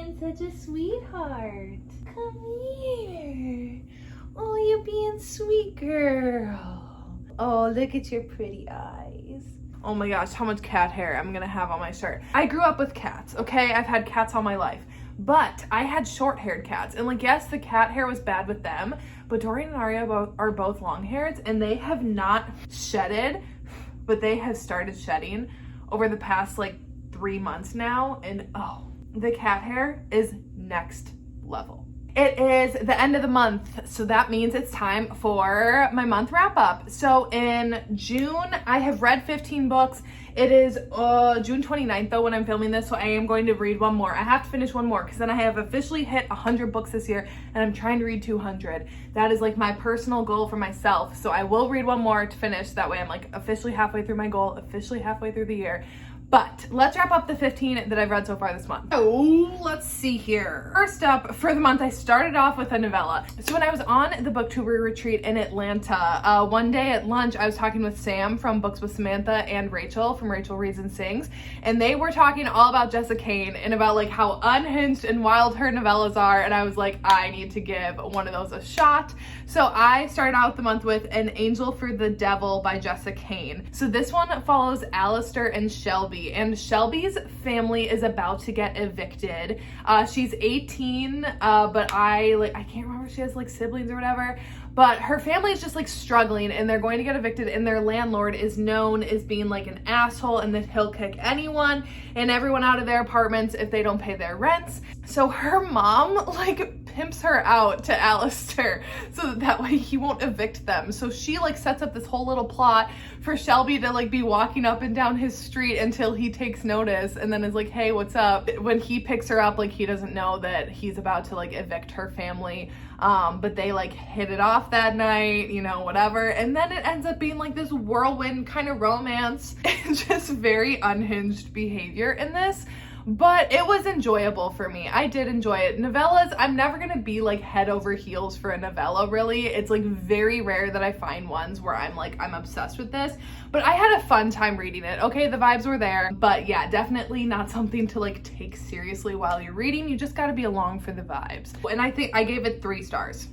being such a sweetheart. Come here. Oh, you're being sweet, girl. Oh, look at your pretty eyes. Oh my gosh, how much cat hair I'm gonna have on my shirt. I grew up with cats, okay? I've had cats all my life. But I had short-haired cats. And like, yes, the cat hair was bad with them, but Dorian and Aria are both long-haired, and they have not shedded, but they have started shedding over the past like 3 months now. And oh, the cat hair is next level. It is the end of the month, so that means it's time for my month wrap up. So in June, I have read 15 books. It is June 29th though when I'm filming this, so I am going to read one more. I have to finish one more because then I have officially hit 100 books this year, and I'm trying to read 200. That is like my personal goal for myself. So I will read one more to finish. That way I'm like officially halfway through my goal, officially halfway through the year. But let's wrap up the 15 that I've read so far this month. Oh, let's see here. First up for the month, I started off with a novella. So when I was on the booktuber retreat in Atlanta, one day at lunch, I was talking with Sam from Books with Samantha and Rachel from Rachel Reads and Sings. And they were talking all about Jessica Kane and about like how unhinged and wild her novellas are. And I was like, I need to give one of those a shot. So I started out the month with An Angel for the Devil by Jessica Kane. So this one follows Alistair and Shelby. And Shelby's family is about to get evicted. She's 18, but I can't remember if she has like siblings or whatever. But her family is just like struggling, and they're going to get evicted, and their landlord is known as being like an asshole, and that he'll kick anyone and everyone out of their apartments if they don't pay their rents. So her mom like pimps her out to Alistair so that way he won't evict them. So she like sets up this whole little plot for Shelby to like be walking up and down his street until he takes notice and then is like, hey, what's up? When he picks her up, like he doesn't know that he's about to like evict her family. But they like hit it off that night, you know, whatever. And then it ends up being like this whirlwind kind of romance and just very unhinged behavior in this. But it was enjoyable for me. I did enjoy it. Novellas, I'm never gonna be like head over heels for a novella, really. It's like very rare that I find ones where I'm like, I'm obsessed with this. But I had a fun time reading it. Okay, the vibes were there. But yeah, definitely not something to like take seriously while you're reading. You just gotta be along for the vibes. And I think I gave it 3 stars.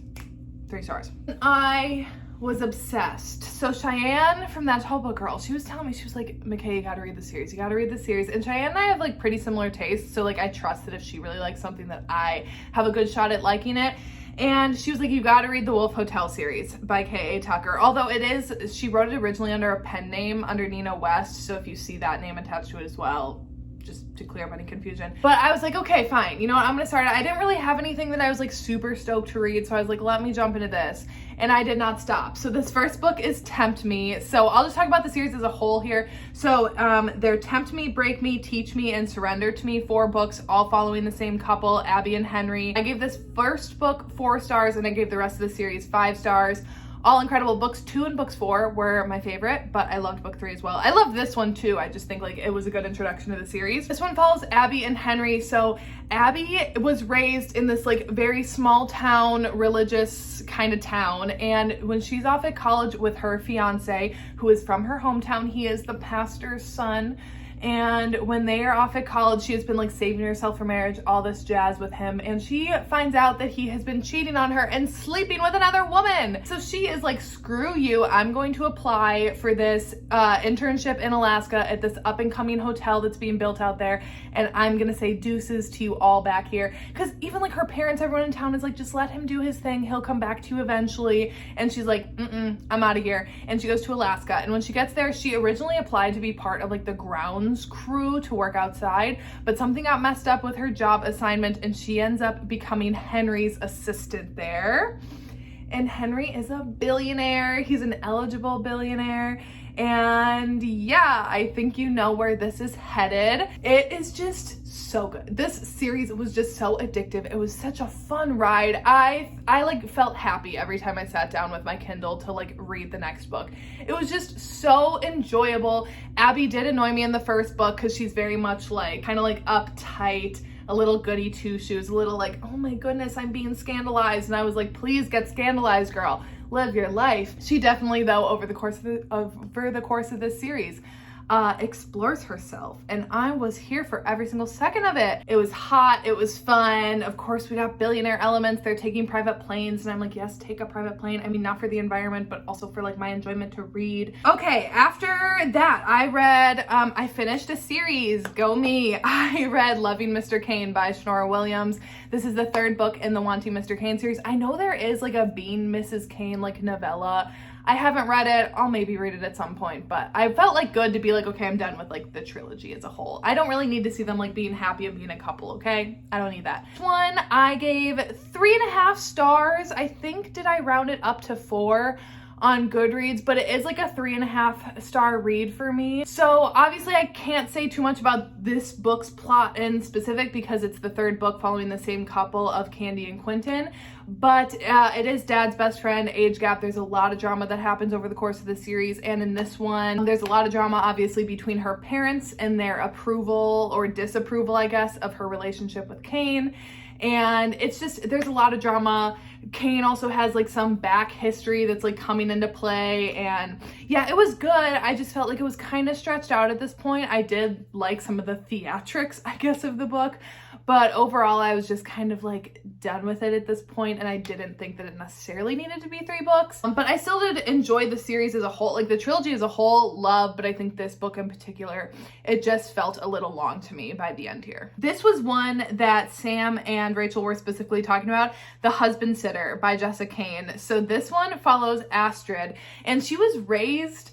3 stars. I was obsessed. So Cheyenne from That Tall Book Girl, she was telling me, she was like, McKay, you gotta read the series. You gotta read the series. And Cheyenne and I have like pretty similar tastes. So like I trust that if she really likes something that I have a good shot at liking it. And she was like, you gotta read the Wolf Hotel series by K.A. Tucker. Although it is, she wrote it originally under a pen name under Nina West. So if you see that name attached to it as well, just to clear up any confusion. But I was like, okay, fine. You know what? I'm gonna start it. I didn't really have anything that I was like super stoked to read. So I was like, let me jump into this. And I did not stop. So this first book is Tempt Me. So I'll just talk about the series as a whole here. So they're Tempt Me, Break Me, Teach Me, and Surrender to Me. 4 books, all following the same couple, Abby and Henry. I gave this first book 4 stars, and I gave the rest of the series 5 stars. All incredible. Books 2 and books 4 were my favorite, but I loved book 3 as well. I loved this one too. I just think like it was a good introduction to the series. This one follows Abby and Henry. So Abby was raised in this like very small town, religious kind of town. And when she's off at college with her fiance, who is from her hometown, he is the pastor's son. And when they are off at college, she has been like saving herself for marriage, all this jazz with him. And she finds out that he has been cheating on her and sleeping with another woman. So she is like, screw you. I'm going to apply for this internship in Alaska at this up and coming hotel that's being built out there. And I'm going to say deuces to you all back here. Because even like her parents, everyone in town is like, just let him do his thing. He'll come back to you eventually. And she's like, I'm out of here. And she goes to Alaska. And when she gets there, she originally applied to be part of like the grounds crew to work outside, but something got messed up with her job assignment and she ends up becoming Henry's assistant there. And Henry is a billionaire. He's an eligible billionaire. And yeah, I think you know where this is headed. It is just so good. This series was just so addictive. It was such a fun ride. I like felt happy every time I sat down with my Kindle to like read the next book. It was just so enjoyable. Abby did annoy me in the first book because she's very much like kind of like uptight, a little goody two shoes, a little like, oh my goodness, I'm being scandalized. And I was like, please get scandalized, girl. Live your life. She definitely, though, over the course of this series, explores herself, and I was here for every single second of it. It was hot, it was fun. Of course, we got billionaire elements. They're taking private planes, and I'm like, yes, take a private plane. I mean, not for the environment, but also for like my enjoyment to read. Okay, after that, I finished a series. Go me. I read Loving Mr. Kane by Shanora Williams. This is the third book in the Wanting Mr. Kane series. I know there is like a Being Mrs. Kane like novella. I haven't read it. I'll maybe read it at some point, but I felt like good to be like, okay, I'm done with like the trilogy as a whole. I don't really need to see them like being happy and being a couple, okay? I don't need that. This one I gave 3.5 stars. I think, did I round it up to 4 on Goodreads, but it is like a 3.5 star read for me. So obviously I can't say too much about this book's plot in specific because it's the third book following the same couple of Candy and Quentin, but it is Dad's best friend, age gap. There's a lot of drama that happens over the course of the series, and in this one, there's a lot of drama obviously between her parents and their approval or disapproval, I guess, of her relationship with Kane. And it's just, there's a lot of drama. Kane also has like some back history that's like coming into play, and yeah, it was good. I just felt like it was kind of stretched out at this point. I did like some of the theatrics, I guess, of the book, but overall I was just kind of like done with it at this point, and I didn't think that it necessarily needed to be 3 books. But I still did enjoy the series as a whole, like the trilogy as a whole, love, but I think this book in particular, it just felt a little long to me by the end here. This was one that Sam and Rachel were specifically talking about, The Husband Sitter by Jessica Kane. So this one follows Astrid, and she was raised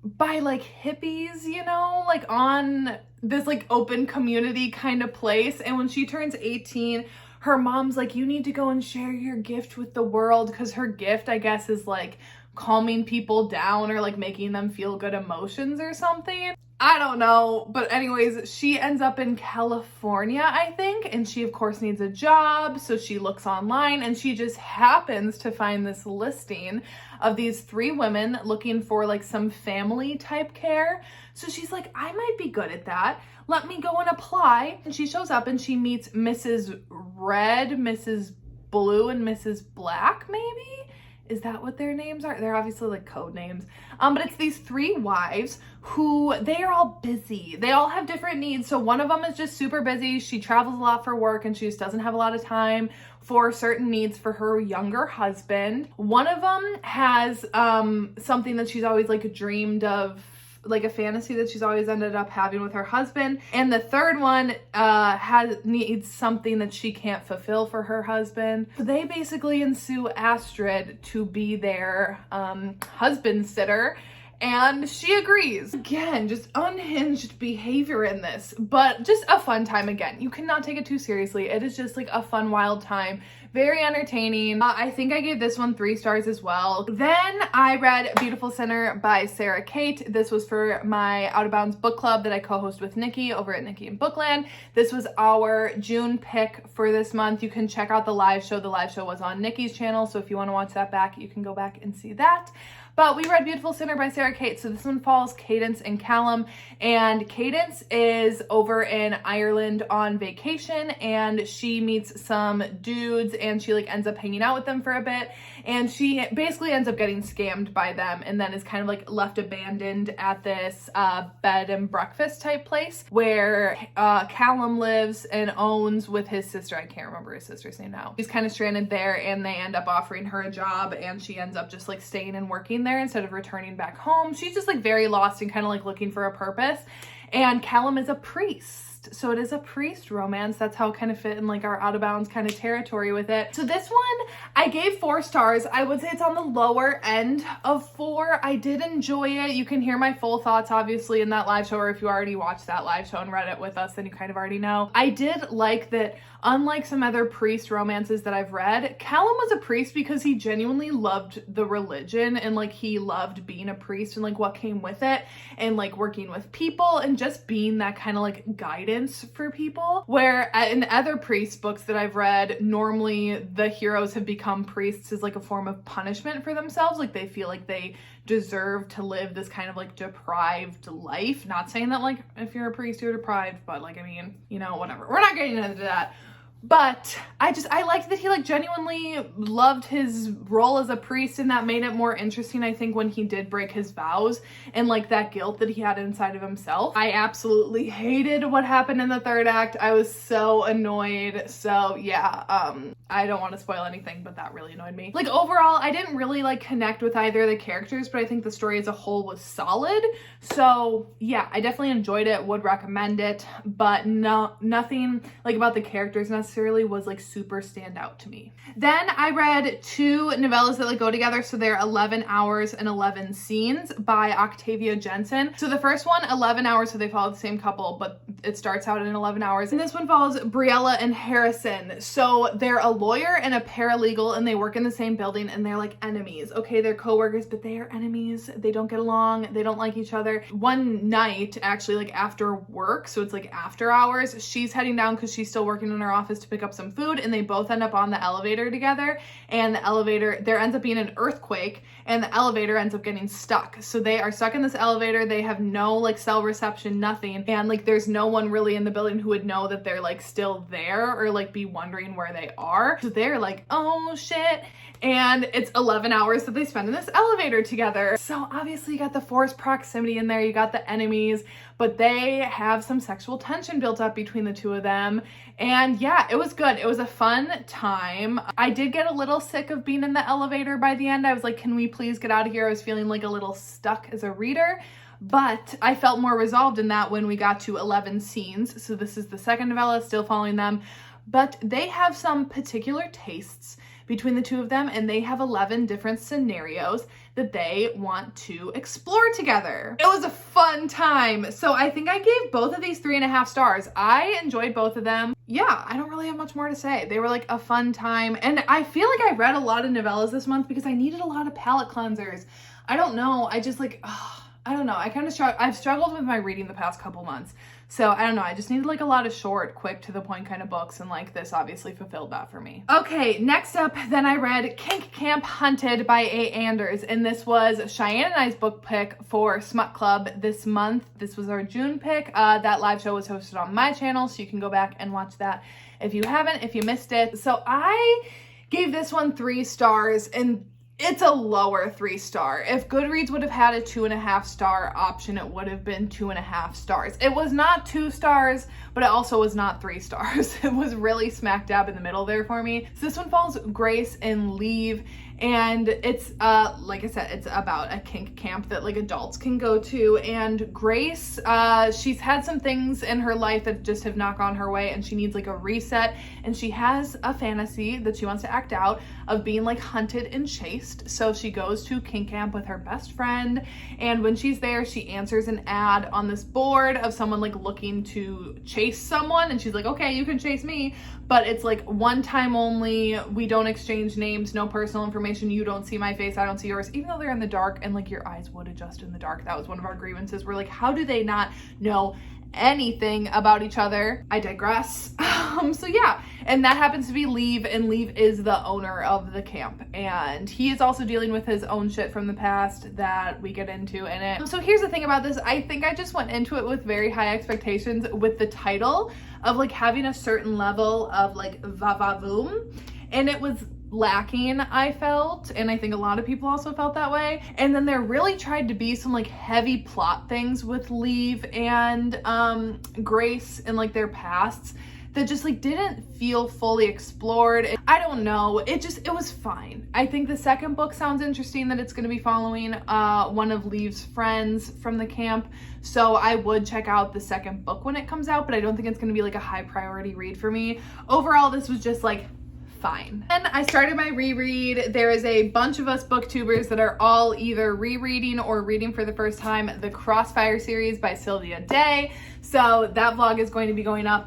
by like hippies, you know, like on this like open community kind of place. And when she turns 18, her mom's like, you need to go and share your gift with the world, because her gift, I guess, is like calming people down or like making them feel good emotions or something. I don't know, but anyways, she ends up in California, I think, and she of course needs a job, so she looks online and she just happens to find this listing of these 3 women looking for like some family type care. So she's like, I might be good at that. Let me go and apply. And she shows up and she meets Mrs. Red, Mrs. Blue, and Mrs. Black, maybe? Is that what their names are? They're obviously like code names. But it's these 3 wives who, they are all busy. They all have different needs. So one of them is just super busy. She travels a lot for work and she just doesn't have a lot of time for certain needs for her younger husband. One of them has something that she's always like dreamed of, like a fantasy that she's always ended up having with her husband. And the third one needs something that she can't fulfill for her husband. So they basically ensue Astrid to be their husband sitter, and she agrees. Again, just unhinged behavior in this, but just a fun time. Again, you cannot take it too seriously. It is just like a fun, wild time. Very entertaining. I think I gave this one 3 stars as well. Then I read Beautiful Sinner by Sarah Kate. This was for my Out of Bounds book club that I co-host with Nikki over at Nikki and Bookland. This was our June pick for this month. You can check out the live show. The live show was on Nikki's channel, so if you want to watch that back, you can go back and see that. But we read Beautiful Sinner by Sarah Kate. So this one follows Cadence and Callum. And Cadence is over in Ireland on vacation, and she meets some dudes and she like ends up hanging out with them for a bit. And she basically ends up getting scammed by them and then is kind of like left abandoned at this bed and breakfast type place where Callum lives and owns with his sister. I can't remember his sister's name now. She's kind of stranded there, and they end up offering her a job, and she ends up just like staying and working there instead of returning back home. She's just like very lost and kind of like looking for a purpose. And Callum is a priest. So it is a priest romance. That's how it kind of fit in like our Out of Bounds kind of territory with it. So this one I gave 4 stars. I would say it's on the lower end of 4. I did enjoy it. You can hear my full thoughts obviously in that live show, or if you already watched that live show and read it with us, then you kind of already know. I did like that, unlike some other priest romances that I've read, Callum was a priest because he genuinely loved the religion, and like he loved being a priest and like what came with it, and like working with people and just being that kind of like guidance for people. Where in other priest books that I've read, normally the heroes have become priests as like a form of punishment for themselves. Like they feel like they deserve to live this kind of like deprived life. Not saying that like if you're a priest you're deprived, but like, I mean, you know, whatever. We're not getting into that. But I liked that he like genuinely loved his role as a priest, and that made it more interesting, I think, when he did break his vows and like that guilt that he had inside of himself. I absolutely hated what happened in the third act. I was so annoyed. So yeah, I don't want to spoil anything, but that really annoyed me. Like overall, I didn't really like connect with either of the characters, but I think the story as a whole was solid. So yeah, I definitely enjoyed it, would recommend it, but nothing like about the characters necessarily was like super stand out to me. Then I read 2 novellas that like go together. So they're 11 Hours and 11 Scenes by Octavia Jensen. So the first one, 11 Hours, so they follow the same couple, but it starts out in 11 hours. And this one follows Briella and Harrison. So they're a lawyer and a paralegal, and they work in the same building, and they're like enemies. Okay, they're co-workers, but they are enemies. They don't get along. They don't like each other. One night, actually, like after work, so it's like after hours, she's heading down because she's still working in her office to pick up some food, and they both end up on the elevator together, and the elevator, there ends up being an earthquake, and the elevator ends up getting stuck. So they are stuck in this elevator. They have no like cell reception, nothing, and like there's no one really in the building who would know that they're like still there or like be wondering where they are. So they're like, oh shit. And it's 11 hours that they spend in this elevator together. So obviously you got the forced proximity in there, you got the enemies, but they have some sexual tension built up between the two of them. And yeah, it was good. It was a fun time. I did get a little sick of being in the elevator by the end. I was like, can we please get out of here? I was feeling like a little stuck as a reader. But I felt more resolved in that when we got to 11 Scenes. So this is the second novella, still following them. But they have some particular tastes between the two of them, and they have 11 different scenarios that they want to explore together. It was a fun time. So I think I gave both of these 3.5 stars. I enjoyed both of them. Yeah, I don't really have much more to say. They were like a fun time. And I feel like I read a lot of novellas this month because I needed a lot of palate cleansers. I don't know. I just like, I don't know. I kind of I've struggled with my reading the past couple months. So I don't know. I just needed like a lot of short, quick, to the point kind of books. And like this obviously fulfilled that for me. Okay, next up, then I read Kink Camp Hunted by A. Anders. And this was Cheyenne and I's book pick for Smut Club this month. This was our June pick. That live show was hosted on my channel, so you can go back and watch that if you haven't, if you missed it. So I gave this one 3 stars, and it's a lower 3-star. If Goodreads would have had a 2.5-star option, it would have been 2.5 stars. It was not 2 stars, but it also was not 3 stars. It was really smack dab in the middle there for me. So this one follows Grace and Leave, and it's like I said, it's about a kink camp that like adults can go to. And Grace, she's had some things in her life that just have not gone her way, and she needs like a reset. And she has a fantasy that she wants to act out of being like hunted and chased. So she goes to kink camp with her best friend, and when she's there, she answers an ad on this board of someone like looking to chase someone, and she's like, okay, you can chase me, but it's like one time only. We don't exchange names, no personal information. You don't see my face, I don't see yours, even though they're in the dark, and like your eyes would adjust in the dark. That was one of our grievances. We're like, how do they not know anything about each other? I digress. So yeah, and that happens to be Leave, and Leave is the owner of the camp, and he is also dealing with his own shit from the past that we get into in it. So here's the thing about this. I think I just went into it with very high expectations with the title of like having a certain level of like va-va-voom, and it was lacking, I felt, and I think a lot of people also felt that way. And then there really tried to be some like heavy plot things with Leave and Grace and like their pasts that just like didn't feel fully explored. I don't know, it was fine. I think the second book sounds interesting, that it's going to be following one of Leave's friends from the camp, so I would check out the second book when it comes out, but I don't think it's going to be like a high priority read for me. Overall, this was just like fine. And I started my reread. There is a bunch of us booktubers that are all either rereading or reading for the first time the Crossfire series by Sylvia Day. So that vlog is going to be going up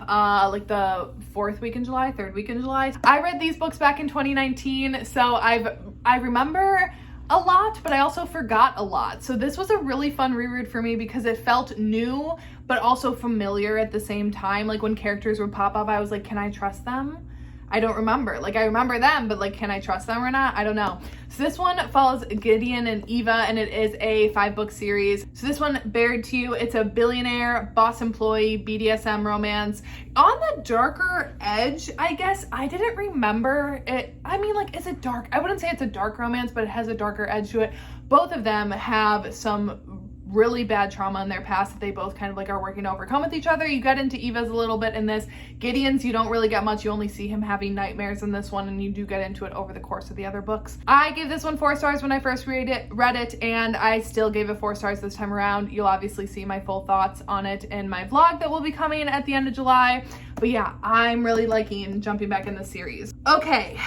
like the 4th week in July, 3rd week in July. I read these books back in 2019, so I remember a lot, but I also forgot a lot. So this was a really fun reread for me because it felt new, but also familiar at the same time. Like when characters would pop up, I was like, can I trust them? I don't remember. Like, I remember them, but like, can I trust them or not? I don't know. So this one follows Gideon and Eva, and it is a 5-book series. So this one, Buried to You, it's a billionaire boss employee BDSM romance on the darker edge, I guess. I didn't remember it. I mean, like, is it dark? I wouldn't say it's a dark romance, but it has a darker edge to it. Both of them have some really bad trauma in their past that they both kind of like are working to overcome with each other. You get into Eva's a little bit in this. Gideon's, you don't really get much. You only see him having nightmares in this one, and you do get into it over the course of the other books. I gave this one 4 stars when I first read it, and I still gave it 4 stars this time around. You'll obviously see my full thoughts on it in my vlog that will be coming at the end of July. But yeah, I'm really liking jumping back in the series. Okay,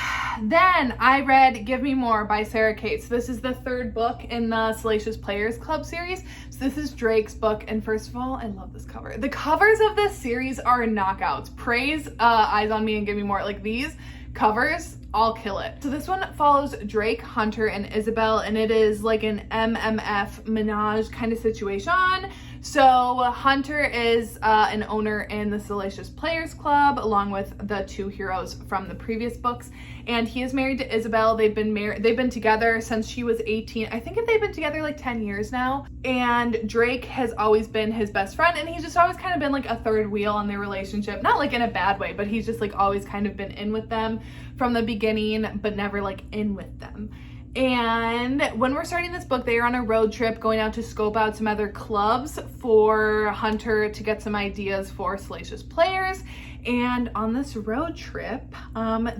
then I read Give Me More by Sarah Kate. So this is the 3rd book in the Salacious Players Club series. So this is Drake's book, and first of all, I love this cover. The covers of this series are knockouts. Praise Eyes on Me and Give Me More. Like, these covers, I'll kill it. So this one follows Drake, Hunter, and Isabel, and it is like an MMF menage kind of situation. So Hunter is an owner in the Salacious Players Club, along with the 2 heroes from the previous books, and he is married to Isabel. They've been together since she was 18. I think they've been together like 10 years now, and Drake has always been his best friend, and he's just always kind of been like a third wheel in their relationship. Not like in a bad way, but he's just like always kind of been in with them from the beginning, but never like in with them. And when we're starting this book, they are on a road trip going out to scope out some other clubs for Hunter to get some ideas for Salacious Players. And on this road trip,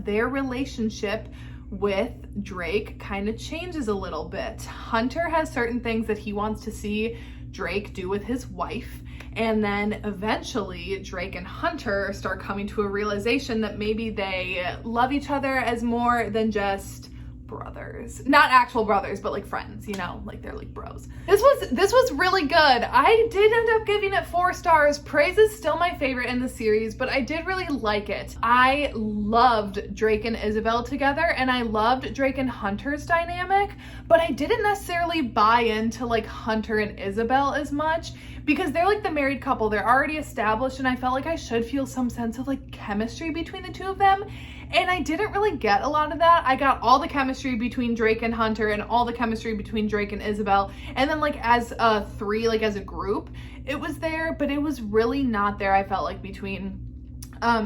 their relationship with Drake kind of changes a little bit. Hunter has certain things that he wants to see Drake do with his wife. And then eventually Drake and Hunter start coming to a realization that maybe they love each other as more than just brothers. Not actual brothers, but like friends, you know, like they're like bros. This was really good. I did end up giving it 4 stars. Praise is still my favorite in the series, but I did really like it. I loved Drake and Isabel together, and I loved Drake and Hunter's dynamic, but I didn't necessarily buy into like Hunter and Isabel as much, because they're like the married couple. They're already established, and I felt like I should feel some sense of like chemistry between the 2 of them. And I didn't really get a lot of that. I got all the chemistry between Drake and Hunter and all the chemistry between Drake and Isabel. And then like as a 3, like as a group, it was there, but it was really not there, I felt like, between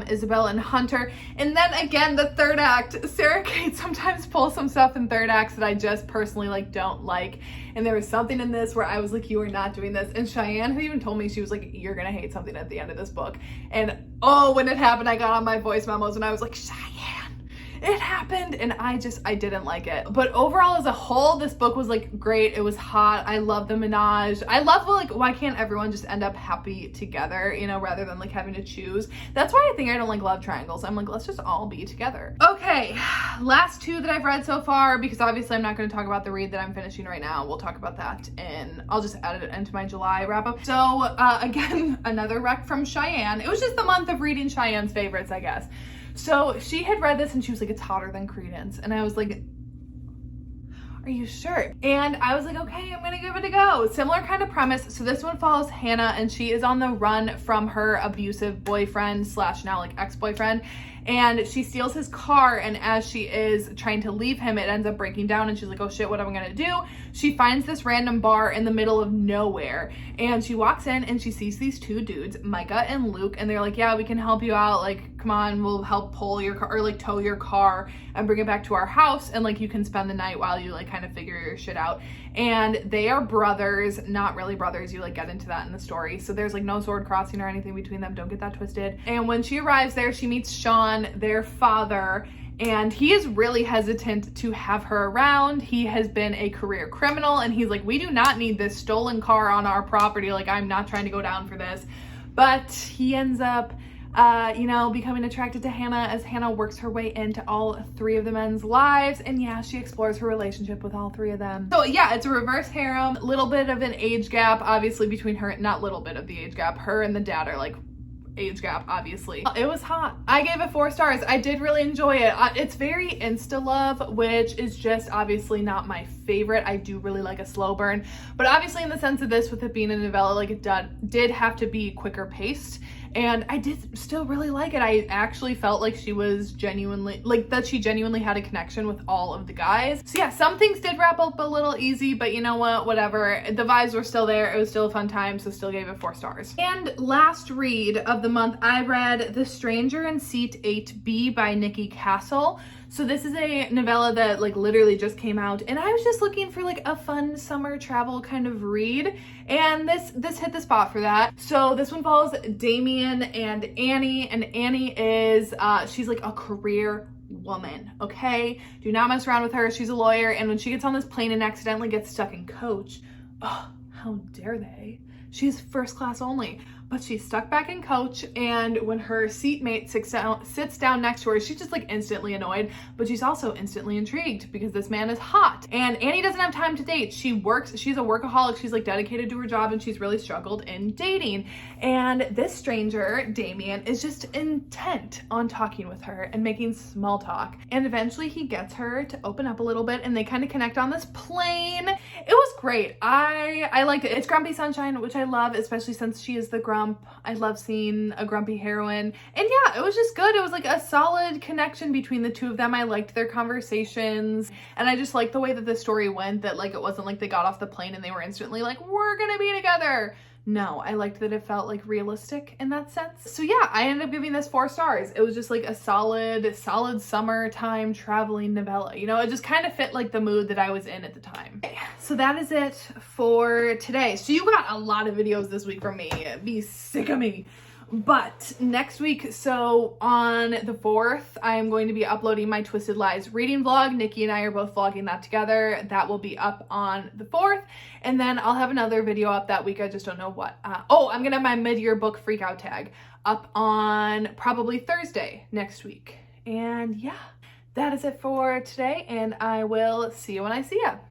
Isabel and Hunter. And then again, the 3rd act, Sarah Kate sometimes pulls some stuff in 3rd acts that I just personally like don't like. And there was something in this where I was like, you are not doing this. And Cheyenne, who even told me, she was like, you're gonna hate something at the end of this book. And oh, when it happened, I got on my voice memos and I was like, Cheyenne, it happened. And I didn't like it. But overall, as a whole, this book was like great. It was hot. I love the menage. I love, like, why can't everyone just end up happy together, you know, rather than like having to choose. That's why I think I don't like love triangles. I'm like, let's just all be together. Okay, last 2 that I've read so far, because obviously I'm not going to talk about the read that I'm finishing right now. We'll talk about that, and I'll just add it into my July wrap up. So again, another rec from Cheyenne. It was just the month of reading Cheyenne's favorites, I guess. So she had read this and she was like, it's hotter than Credence. And I was like, are you sure? And I was like, okay, I'm gonna give it a go. Similar kind of premise. So this one follows Hannah, and she is on the run from her abusive boyfriend / now like ex-boyfriend. And she steals his car, and as she is trying to leave him, it ends up breaking down, and she's like, oh shit, what am I gonna do? She finds this random bar in the middle of nowhere, and she walks in and she sees these 2 dudes, Micah and Luke, and they're like, yeah, we can help you out, like, come on, we'll help pull your car, or like tow your car and bring it back to our house, and like you can spend the night while you like kind of figure your shit out. And they are brothers, not really brothers, you like get into that in the story. So there's like no sword crossing or anything between them, don't get that twisted. And when she arrives there, she meets Sean, their father, and he is really hesitant to have her around. He has been a career criminal, and he's like, we do not need this stolen car on our property, like I'm not trying to go down for this. But he ends up you know, becoming attracted to Hannah as Hannah works her way into all 3 of the men's lives. And yeah, she explores her relationship with all 3 of them. So yeah, it's a reverse harem, little bit of an age gap, obviously, between her, not little bit of the age gap, her and the dad are like age gap, obviously. It was hot. I gave it 4 stars. I did really enjoy it. It's very insta love, which is just obviously not my favorite. I do really like a slow burn, but obviously in the sense of this, with it being a novella, like it did have to be quicker paced. and I did still really like it. I actually felt like she was genuinely, like that she genuinely had a connection with all of the guys. So yeah, some things did wrap up a little easy, but you know what, whatever. The vibes were still there. It was still a fun time, so still gave it 4 stars. And last read of the month, I read The Stranger in Seat 8B by Nikki Castle. So this is a novella that like literally just came out, and I was just looking for like a fun summer travel kind of read, and this hit the spot for that. So this one follows Damien and Annie, and Annie is she's like a career woman, okay? Do not mess around with her. She's a lawyer, and when she gets on this plane and accidentally gets stuck in coach, oh, how dare they? She's first class only, but she's stuck back in coach, and when her seatmate sits down next to her, she's just like instantly annoyed, but she's also instantly intrigued because this man is hot. And Annie doesn't have time to date. She works, she's a workaholic, she's like dedicated to her job, and she's really struggled in dating. And this stranger, Damien, is just intent on talking with her and making small talk. And eventually he gets her to open up a little bit, and they kind of connect on this plane. It was great. I liked it. It's Grumpy Sunshine, which I love, especially since she is the grump. I love seeing a grumpy heroine. And yeah, it was just good. It was like a solid connection between the two of them. I liked their conversations, and I just liked the way that the story went, that like it wasn't like they got off the plane and they were instantly like, we're gonna be together. No, I liked that it felt like realistic in that sense. So yeah, I ended up giving this 4 stars. It was just like a solid summertime traveling novella. You know, it just kind of fit like the mood that I was in at the time. Okay, so that is it for today. So you got a lot of videos this week from me. Be sick of me. But next week, so on the 4th, I am going to be uploading my Twisted Lies reading vlog. Nikki and I are both vlogging that together. That will be up on the 4th. And then I'll have another video up that week. I just don't know what. Oh, I'm going to have my mid-year book freakout tag up on probably Thursday next week. And yeah, that is it for today. And I will see you when I see ya.